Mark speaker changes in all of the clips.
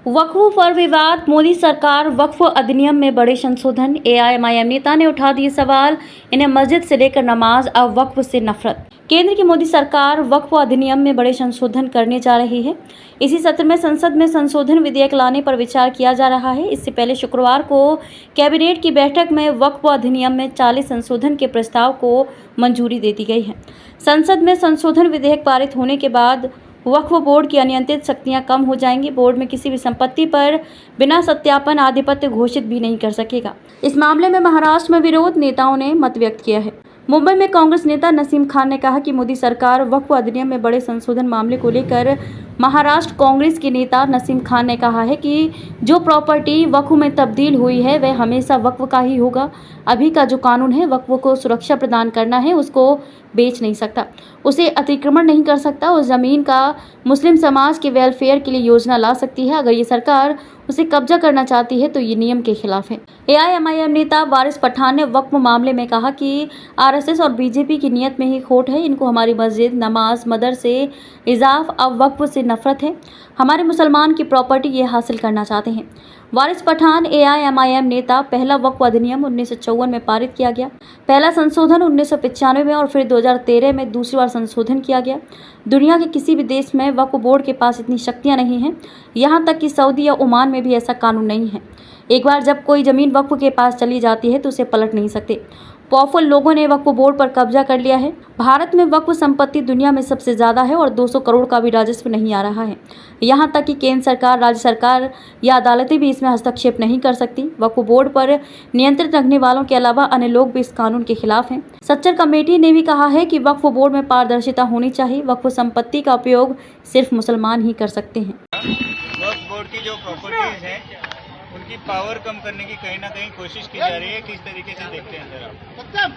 Speaker 1: वक्फ पर विवाद, मोदी सरकार वक्फ अधिनियम में बड़े संशोधन। एआईएमआईएम नेता ने उठा दिए सवाल, इन्हें मस्जिद से लेकर नमाज, अब वक्फ से नफरत। केंद्र की मोदी सरकार वक्फ अधिनियम में बड़े संशोधन करने जा रही है। इसी सत्र में संसद में संशोधन विधेयक लाने पर विचार किया जा रहा है। इससे पहले शुक्रवार को कैबिनेट की बैठक में वक्फ अधिनियम में 40 संशोधन के प्रस्ताव को मंजूरी दे दी गई है। संसद में संशोधन विधेयक पारित होने के बाद वक्फ बोर्ड की अनियंत्रित शक्तियां कम हो जाएंगी। बोर्ड में किसी भी संपत्ति पर बिना सत्यापन आधिपत्य घोषित भी नहीं कर सकेगा। इस मामले में महाराष्ट्र में विरोध नेताओं ने मत व्यक्त किया है। मुंबई में कांग्रेस नेता नसीम खान ने कहा कि मोदी सरकार वक्फ अधिनियम में बड़े संशोधन मामले को लेकर महाराष्ट्र कांग्रेस के नेता नसीम खान ने कहा है कि जो प्रॉपर्टी वक्फ में तब्दील हुई है वह हमेशा वक्फ का ही होगा। अभी का जो कानून है वक्फ को सुरक्षा प्रदान करना है, उसको बेच नहीं सकता, उसे अतिक्रमण नहीं कर सकता। उस जमीन का मुस्लिम समाज के वेलफेयर के लिए योजना ला सकती है। अगर ये सरकार उसे कब्जा करना चाहती है तो ये नियम के खिलाफ है। एआईएमआईएम नेता वारिस पठान ने वक्फ मामले में कहा कि आरएसएस और बीजेपी की नीयत में ही खोट है। इनको हमारी मस्जिद, नमाज, मदरसे, इजाफ, अब वक्फ से नफरत है। हमारे मुसलमान की प्रॉपर्टी ये हासिल करना चाहते हैं। वारिस पठान एआईएमआईएम नेता, पहला वक्फ अधिनियम 1954 में पारित किया गया, पहला संशोधन 1995 में और फिर 2013 में दूसरी बार संशोधन किया गया। दुनिया के किसी भी देश में वक्फ बोर्ड के पास इतनी शक्तियां नहीं हैं, यहाँ तक कि सऊदी या ओमान में भी ऐसा कानून नहीं है। एक बार जब कोई ज़मीन वक्फ के पास चली जाती है तो उसे पलट नहीं सकते। पावरफुल लोगों ने वक्फ बोर्ड पर कब्जा कर लिया है। भारत में वक्फ संपत्ति दुनिया में सबसे ज़्यादा है और 200 करोड़ का भी राजस्व नहीं आ रहा है। यहाँ तक कि केंद्र सरकार, राज्य सरकार या अदालतें भी इसमें हस्तक्षेप नहीं कर सकती। वक्फ बोर्ड पर नियंत्रण रखने वालों के अलावा अन्य लोग भी इस कानून के खिलाफ हैं। सच्चर कमेटी ने भी कहा है कि वक्फ बोर्ड में पारदर्शिता होनी चाहिए। वक्फ संपत्ति का उपयोग सिर्फ मुसलमान ही कर सकते हैं।
Speaker 2: वक्फ बोर्ड की जो प्रॉपर्टीज हैं उनकी पावर कम करने की कहीं ना कहीं कोशिश की जा रही है। किस तरीके से देखते हैं सर आप?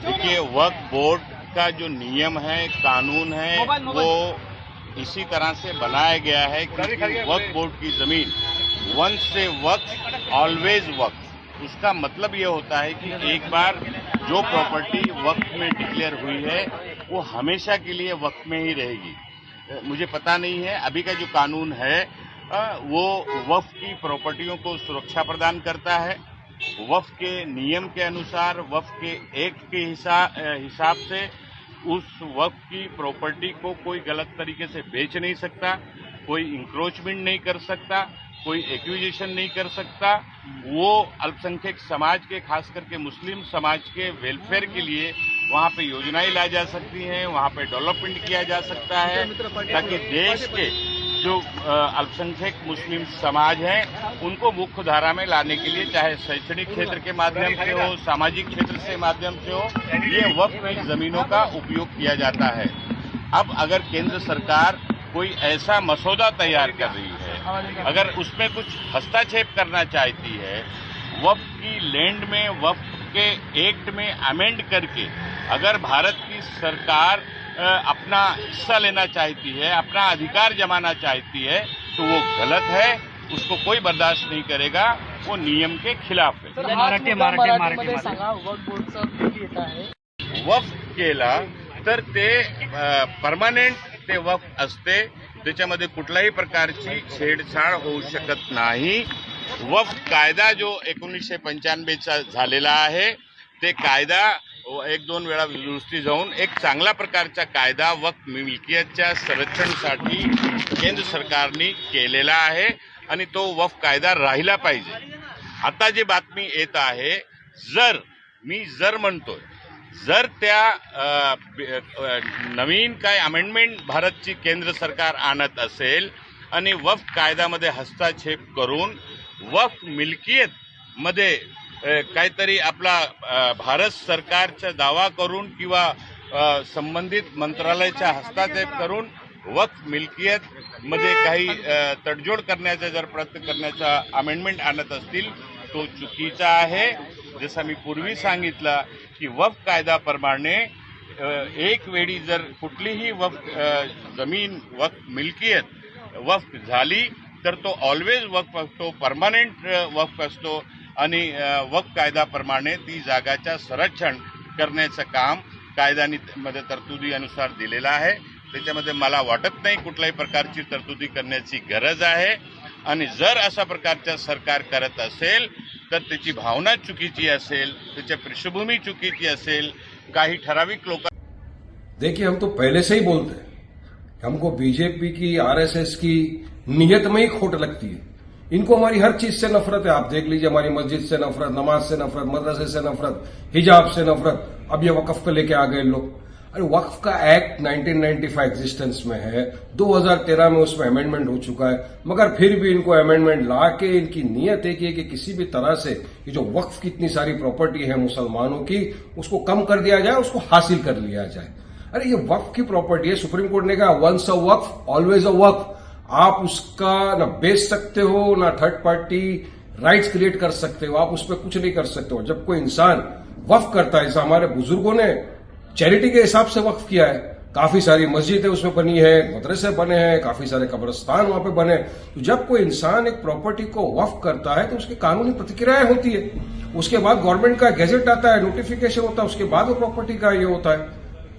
Speaker 3: देखिए, वक्फ बोर्ड का जो नियम है, कानून है, वो इसी तरह से बनाया गया है कि वक्फ बोर्ड की जमीन वंश से वक्फ, ऑलवेज वक्फ। उसका मतलब ये होता है कि एक बार जो प्रॉपर्टी वक्फ में डिक्लेयर हुई है वो हमेशा के लिए वक्फ में ही रहेगी। मुझे पता नहीं है, अभी का जो कानून है वो वक्फ की प्रॉपर्टियों को सुरक्षा प्रदान करता है। वक्फ के नियम के अनुसार, वक्फ के एक्ट के हिसाब से उस वक्फ की प्रॉपर्टी को कोई गलत तरीके से बेच नहीं सकता, कोई इंक्रोचमेंट नहीं कर सकता, कोई एक्विजिशन नहीं कर सकता। वो अल्पसंख्यक समाज के, खास करके मुस्लिम समाज के वेलफेयर के लिए वहाँ पे योजनाएं लाई जा सकती हैं, वहाँ पे डेवलपमेंट किया जा सकता है, ताकि देश के जो अल्पसंख्यक मुस्लिम समाज हैं उनको मुख्य धारा में लाने के लिए, चाहे शैक्षणिक क्षेत्र के माध्यम से हो, सामाजिक क्षेत्र से माध्यम से हो, ये वक्फ की जमीनों का उपयोग किया जाता है। अब अगर केंद्र सरकार कोई ऐसा मसौदा तैयार कर रही है, अगर उसमें कुछ हस्तक्षेप करना चाहती है, वक्फ की लैंड में, वक्फ के एक्ट में अमेंड करके अगर भारत की सरकार अपना हिस्सा लेना चाहती है, अपना अधिकार जमाना चाहती है, तो वो गलत है, उसको कोई बर्दाश्त नहीं करेगा, वो नियम के खिलाफ है। वक्फ केला तर ते परमनंट ते वक्फ असते, त्याच्यामध्ये कुठल्याही प्रकारची छेडछाड होऊ शकत नाही। वक्फ कायदा जो 1995चा झालेला आहे, ते कायदा एक दोन वेळा दुरुस्ती जाऊन एक चांगला प्रकारचा कायदा वक्फ मिल्कियतच्या संरक्षणासाठी केंद्र सरकारने केलेला आहे आणि तो वक्फ कायदा राहिला पाहिजे। आता जी बातमी येत आहे, जर म्हणतोय, जर त्या नवीन काय अमेंडमेंट भारतची केंद्र सरकार आणत असेल आणि वक्फ कायद्यामध्ये हस्तक्षेप करून वक्फ मिल्कियत मध्ये काहीतरी आपला भारत सरकारचा दावा करून किंवा संबंधित मंत्रालयाचा हस्तक्षेप करून वक्फ मिल्कियत मध्ये काही तडजोड करण्याचा जर प्रयत्न करण्याचा अमेंडमेंट आणत असतील तो चुकीचा आहे। जसं मी पूर्वी सांगितलं की वक्फ कायद्याप्रमाणे एक वेळी जर कुठलीही वक्फ जमीन, वक्फ मिल्कियत वक्फ झाली तर तो ऑलवेज वक्फ असतो, परमनंट वक्फ असतो आणि वक्फ कायद्याप्रमाणे ती जागाच्या संरक्षण करण्याचं काम कायद्यामध्ये तरतुदी अनुसार दिलेलं आहे। त्याच्यामध्ये मला वाटत नाही कुठल्याही प्रकारची तरतुदी करण्याची गरज आहे। आणि जर अशा प्रकारच्या सरकार करत असेल तर त्याची भावना चुकीची असेल, त्याची पृष्ठभूमी चुकीची असेल. काही ठराविक लोक
Speaker 4: देखिए, हम तो पहले से ही बोलते हैं कि हमको बीजेपी की, आरएसएस की नीयत में ही खोट लगती है. इनको हमारी हर चीज से नफरत है. आप देख लीजिए, हमारी मस्जिद से नफरत, नमाज से नफरत, मदरसे से नफरत, हिजाब से नफरत. अब ये वक्फ को लेके आ गए लोग. अरे वक्फ का एक्ट 1995 एग्जिस्टेंस में है, 2013 में उसमें अमेंडमेंट हो चुका है, मगर फिर भी इनको अमेंडमेंट ला के इनकी नीयत एक है कि किसी भी तरह से ये जो वक्फ की इतनी सारी प्रॉपर्टी है मुसलमानों की, उसको कम कर दिया जाए, उसको हासिल कर लिया जाए. अरे ये वक्फ की प्रॉपर्टी है. सुप्रीम कोर्ट ने कहा once a Waqf always a वक्फ. आप उसका ना बेच सकते हो, ना थर्ड पार्टी राइट्स क्रिएट कर सकते हो, आप उस पर कुछ नहीं कर सकते हो. जब कोई इंसान वक्फ करता है, जैसा हमारे बुजुर्गों ने चैरिटी के हिसाब से वक्फ किया है, काफी सारी मस्जिदें उसमें बनी है, मदरसे बने हैं, काफी सारे कब्रिस्तान वहां पे बने. तो जब कोई इंसान एक प्रॉपर्टी को वक्फ करता है तो उसकी कानूनी प्रतिक्रियाएं होती है. उसके बाद गवर्नमेंट का गैजेट आता है, नोटिफिकेशन होता है, उसके बाद वो प्रॉपर्टी का ये होता है.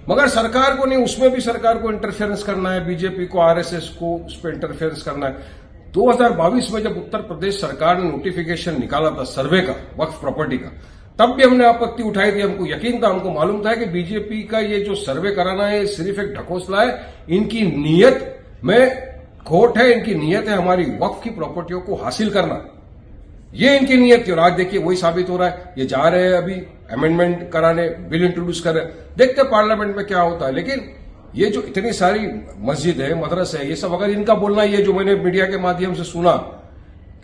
Speaker 4: मगर सरकार को नहीं, उसमें भी सरकार को इंटरफेरेंस करना है, बीजेपी को, आरएसएस को उस पर इंटरफेरेंस करना है. 2022 में जब उत्तर प्रदेश सरकार ने नोटिफिकेशन निकाला था सर्वे का, वक्फ प्रॉपर्टी का, तब भी हमने आपत्ति उठाई थी. हमको यकीन था, हमको मालूम था कि बीजेपी का ये जो सर्वे कराना है सिर्फ एक ढकोसला है. इनकी नीयत में खोट है. इनकी नीयत है हमारी वक्फ की प्रॉपर्टियों को हासिल करना. ये इनकी नीयत थी और आज देखिए वही साबित हो रहा है. ये जा रहे हैं अभी अमेंडमेंट कराने, बिल इंट्रोड्यूस कर रहे हैं. देखते हैं पार्लियामेंट में क्या होता है. लेकिन ये जो इतनी सारी मस्जिद है, मदरसे है, ये सब अगर इनका बोलना, ये जो मैंने मीडिया के माध्यम से सुना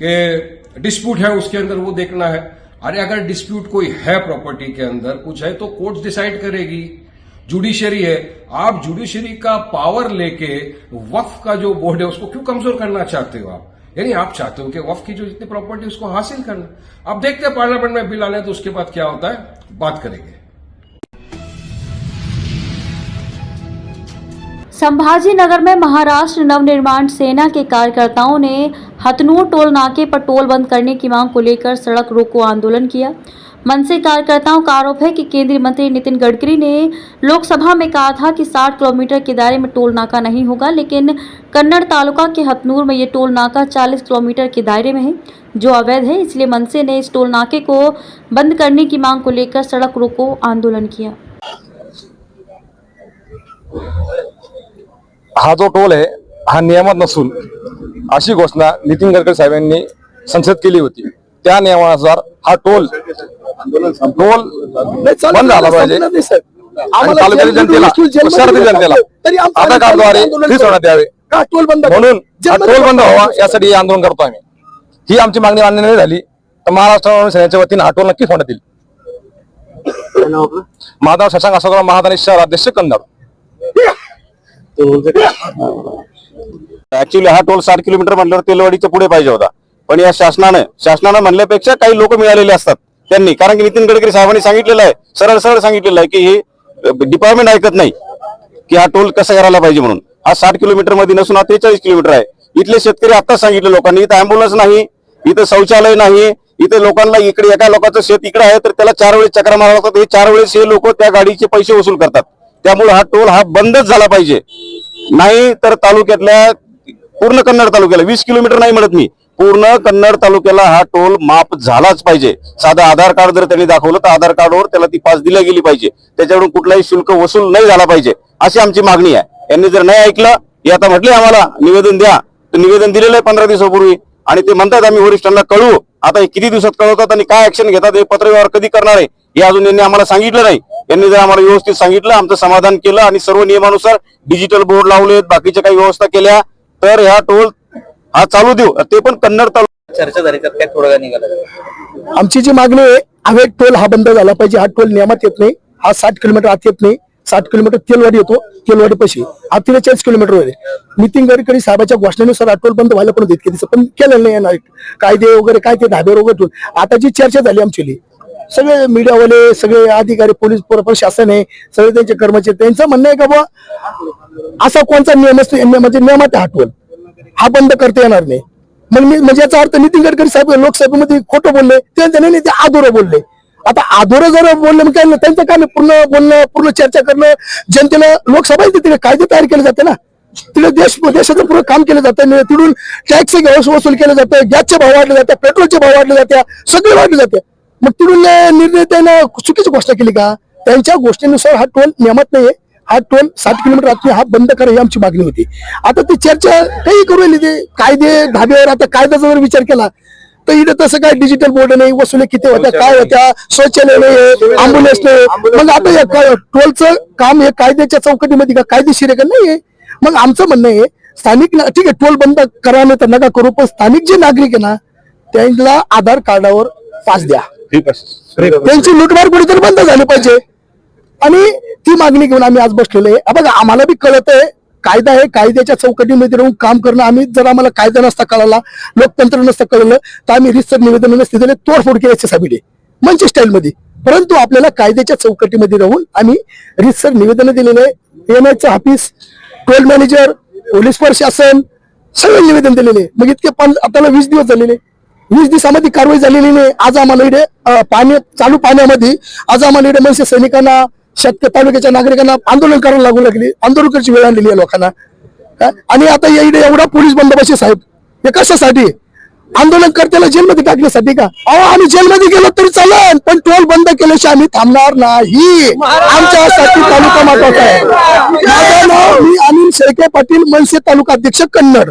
Speaker 4: कि डिस्प्यूट है उसके अंदर, वो देखना है. अरे अगर डिस्प्यूट कोई है, प्रॉपर्टी के अंदर कुछ है, तो कोर्ट डिसाइड करेगी. जुडिशरी है. आप जुडिशरी का पावर लेके वक्फ का जो बोर्ड है उसको क्यों कमजोर करना चाहते हो आप? यानी आप चाहते हो कि वक्फ की जो जितनी प्रॉपर्टी उसको हासिल करना. अब देखते हैं पार्लियामेंट में बिल आने, तो उसके बाद क्या होता है बात करेंगे.
Speaker 1: संभाजी नगर में महाराष्ट्र नवनिर्माण सेना के कार्यकर्ताओं ने हथनूर टोल नाके पर टोल बंद करने की मांग को लेकर सड़क रोको आंदोलन किया. मनसे कार्यकर्ताओं का आरोप है कि केंद्रीय मंत्री नितिन गडकरी ने लोकसभा में कहा था कि 60 किलोमीटर के दायरे में टोल नाका नहीं होगा, लेकिन कन्नड़ तालुका के हथनूर में ये टोल नाका 40 किलोमीटर के दायरे में है, जो अवैध है. इसलिए मनसे ने इस टोल नाके को बंद करने की मांग को लेकर सड़क रोको आंदोलन किया.
Speaker 5: हा जो टोल आहे हा नियमात नसून अशी घोषणा नितीन गडकरी साहेबांनी संसद केली होती. त्या नियमानुसार हा टोल बंद झाला पाहिजे आणि तालुक्यातील जनतेला, शहरातील जनतेला आधार कार्डद्वारे फ्री सोडण्यात यावे, म्हणून हा टोल बंद व्हावा यासाठी हे आंदोलन करतो आम्ही. ही आमची मागणी मान्य नाही झाली तर महाराष्ट्र सेनेच्या वतीने हा टोल नक्की सोडण्यात येईल. माधव शशांक अशोकराव महादानी शहर अध्यक्ष कन्नड.
Speaker 6: ऍक्च्युअली हा टोल 60 किलोमीटर म्हटल्यावर तेलवाडीच्या पुढे पाहिजे होता, पण या शासनानं म्हणल्यापेक्षा काही लोक मिळालेले असतात त्यांनी. कारण की नितीन गडकरी साहेबांनी सांगितलेलं आहे, सरळ सांगितलेलं आहे की हे डिपार्टमेंट ऐकत नाही की हा टोल कसा करायला पाहिजे म्हणून. हा 60 किलोमीटर मध्ये नसून हा 43 किलोमीटर आहे. इथले शेतकरी आताच सांगितलं लोकांनी, इथं अँब्युलन्स नाही, इथं शौचालय नाही, इथे लोकांना इकडे एका लोकांचं शेत इकडे आहे तर त्याला 4 वेळेस चक्रा मारावं लागतात. हे 4 वेळेस हे लोक त्या गाडीचे पैसे वसूल करतात. त्यामुळे हा टोल हा बंदच झाला पाहिजे. नाही तर तालुक्यातल्या पूर्ण कन्नड तालुक्याला 20 किलोमीटर नाही म्हणत मी, पूर्ण कन्नड तालुक्याला हा टोल माफ झालाच पाहिजे. साधा आधार कार्ड जर त्यांनी दाखवलं तर आधार कार्डवर त्याला ती पास दिली गेली पाहिजे. त्याच्याकडून कुठलाही शुल्क वसूल नाही झाला पाहिजे अशी आमची मागणी आहे. यांनी जर नाही ऐकलं, हे आता म्हटले आम्हाला निवेदन द्या, तर निवेदन दिलेलं आहे 15 दिवसापूर्वी आणि ते म्हणतात आम्ही वरिष्ठांना कळवू. आता हे किती दिवसात कळवतात आणि काय ऍक्शन घेतात, हे पत्रव्यवहार कधी करणार आहे हे अजून यांनी आम्हाला सांगितलं नाही. यांनी जर आम्हाला व्यवस्थित सांगितलं, आमचं समाधान केलं आणि सर्व नियमानुसार डिजिटल बोर्ड लावलेत, बाकीच्या काही व्यवस्था केल्या तर हा टोल हा चालू देऊ. ते पण कन्नड तालुक्यात
Speaker 7: चर्चा झाली त्यात काय थोडं निघालं.
Speaker 8: आमची जी मागणी आहे, अवैध टोल हा बंद झाला पाहिजे. हा टोल नियमात येत नाही. हा 60 किलोमीटर आत येत नाही. 60 किलोमीटर तेलवाडी येतो, तेलवाडी पैसे आत 43 किलोमीटर वर. नितीन गडकरी साहेबांच्या घोषणेनुसार हा टोल बंद व्हायला पण इतके दिवस पण केलेलं नाही येणार. कायदे वगैरे काय ते धाब्यावर वगैरे. आता जी चर्चा झाली आमची, सगळे मीडियावाले, सगळे अधिकारी, पोलीस प्रशासन आहे, सगळे त्यांचे कर्मचारी, त्यांचं म्हणणं आहे का बुवा असा कोणता नियम असतो म्हणजे नियमात हा टोल हा बंद करता येणार नाही. मग म्हणजे याचा अर्थ नितीन गडकरी साहेब लोकसभेमध्ये खोटं बोलले, त्यांचं नाही ते अधुरं बोलले. आता अधुरं जर बोलले मग काय त्यांचं काम पूर्ण बोलणं, पूर्ण चर्चा करणं, जनतेला लोकसभा देते, कायदे तयार केले जाते ना. तिथे देशाचं पुरं काम केलं जातं, तिथून टॅक्स वसूल केलं जातं, गॅसचे भाव वाढले जाते, पेट्रोलचे भाव वाढले जाते, सगळे वाढले जाते. मग तिथून निर्णय त्यानं चुकीची घोषणा केली का? त्यांच्या गोष्टीनुसार हा टोल नियमात नाहीये. हा टोल 60 किलोमीटर आतमध्ये हा बंद करा ही आमची मागणी होती. आता ती चर्चा काही करू राहिली, ते कायदे धाब्यावर. आता कायद्याचा जर विचार केला तर इथं तसं काय डिजिटल बोर्ड नाही, वसुली किती होत्या, काय होत्या, शौचालय नाही, अँब्युलन्स नाही. मग आता या टोलचं काम हे कायद्याच्या चौकटीमध्ये का कायदेशीर आहे का? नाहीये. मग आमचं म्हणणं आहे स्थानिक ठीक आहे टोल बंद करा नाही तर नका करू, पण स्थानिक जे नागरिक आहे ना त्यांना आधार कार्डावर पास द्या. त्यांची लुटमार कुठेतरी बंद झाली पाहिजे. आणि ती मागणी घेऊन आम्ही आज बसलेलो आहे. बघा आम्हाला बी कळत आहे कायदा आहे, कायद्याच्या चौकटीमध्ये राहून काम करणं. आम्ही जर आम्हाला कायदा नसता कळाला, लोकतंत्र नसतं कळलं तर आम्ही रितसर निवेदन नसते दिले, तोडफोड केली याच्यासाठी म्हणजे स्टाईलमध्ये. परंतु आपल्याला कायद्याच्या चौकटीमध्ये राहून आम्ही रितसर निवेदन दिलेले आहे. एमआयचं ऑफिस, टोल मॅनेजर, पोलीस प्रशासन सगळे निवेदन दिलेले. मग इतके आपल्याला 20 दिवस झालेले, 20 दिवसामध्ये कारवाई झालेली नाही. आज आम्हाला इकडे चालू पाण्यामध्ये आज आम्हाला इकडे मनसे सैनिकांना, शेतकरी तालुक्याच्या नागरिकांना आंदोलन करायला लागू लागली. आंदोलन करायची वेळ आणलेली आहे लोकांना. आणि आता इकडे एवढा पोलीस बंदोबस्त साहेब, हे कशासाठी? आंदोलन करत्याला जेलमध्ये टाकण्यासाठी का? आम्ही जेलमध्ये गेलो तरी चालेल, पण टोल बंद केल्याशिवाय आम्ही थांबणार नाही. आमच्यासाठी तालुका महत्वाचा आहे. माझं नाव मी अनिल शेळके पाटील, मनसे तालुका अध्यक्ष कन्नड.